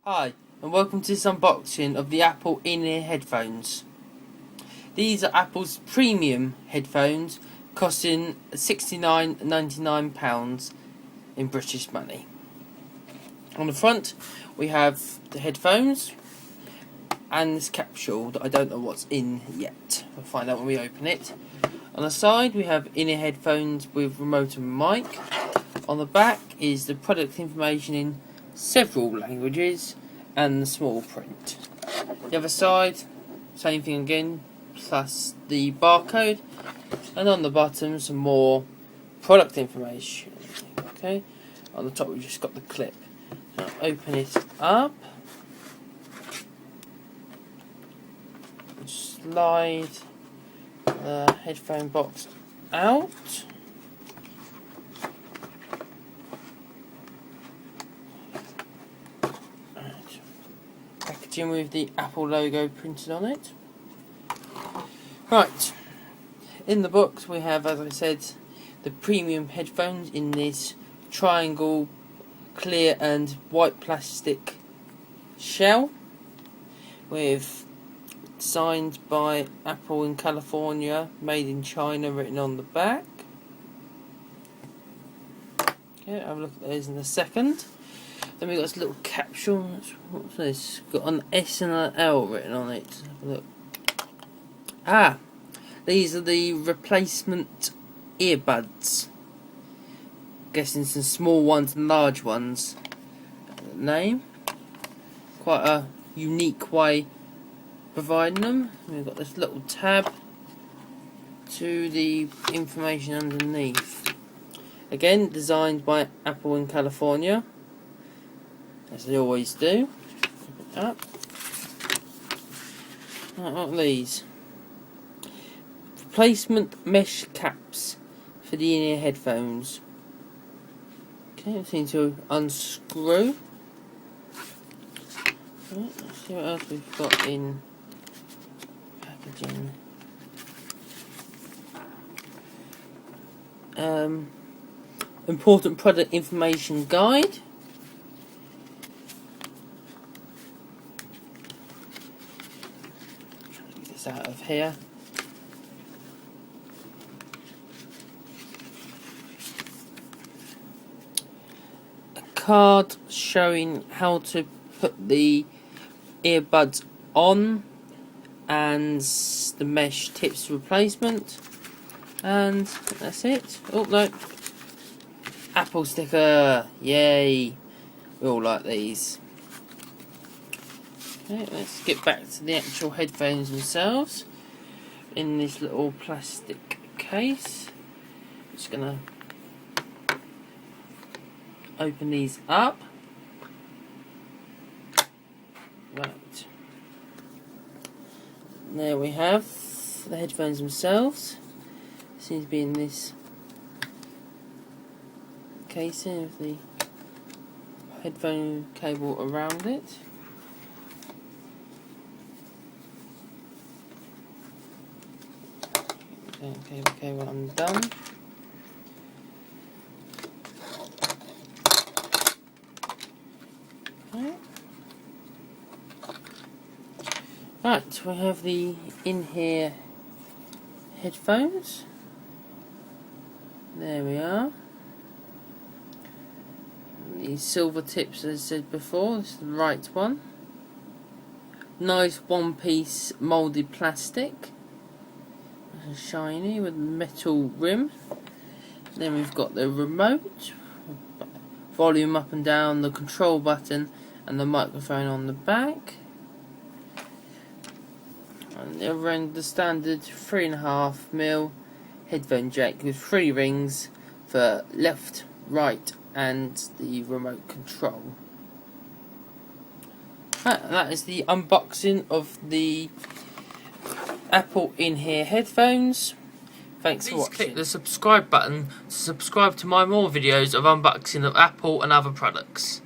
Hi, and welcome to this unboxing of the Apple in-ear headphones. These are Apple's premium headphones, costing £69.99 in British money. On the front, we have the headphones and this capsule that I don't know what's in yet. We'll find out when we open it. On the side, we have in-ear headphones with remote and mic. On the back is the product information in several languages and the small print. The other side, same thing again, plus the barcode, and on the bottom some more product information. Okay, on the top we've just got the clip. Now open it up, slide the headphone box out. Packaging with the Apple logo printed on it. Right, in the box we have, as I said, the premium headphones in this triangle clear and white plastic shell, with signed by Apple in California, made in China written on the back. Okay, I'll have a look at those in a second. Then we've got this little capsule. What's this? Got an S and an L written on it. Have a look. Ah, these are the replacement earbuds. Guessing some small ones and large ones. Name. Quite a unique way providing them. We've got this little tab to the information underneath. Again, designed by Apple in California, as they always do. Open it up. Right, what are these? Replacement mesh caps for the in-ear headphones. Okay, I seem to unscrew. Right, let's see what else we've got in packaging. Important product information guide. Get this out of here. A card showing how to put the earbuds on and the mesh tips replacement, and that's it. Oh no, Apple sticker, yay, we all like these. Okay, let's get back to the actual headphones themselves in this little plastic case. Just gonna open these up. Right, there we have the headphones themselves. Seems to be in this casing with the headphone cable around it. Okay, well, I'm done. Okay. Right, we have the in-ear headphones. There we are. These silver tips, as I said before, this is the right one. Nice one-piece moulded plastic. Shiny with metal rim. Then we've got the remote, volume up and down, the control button, and the microphone on the back. And the other end, the standard 3.5mm headphone jack with 3 rings for left, right, and the remote control. That is the unboxing of the Apple in-ear headphones. Thanks for watching. Click the subscribe button to subscribe to my more videos of unboxing of Apple and other products.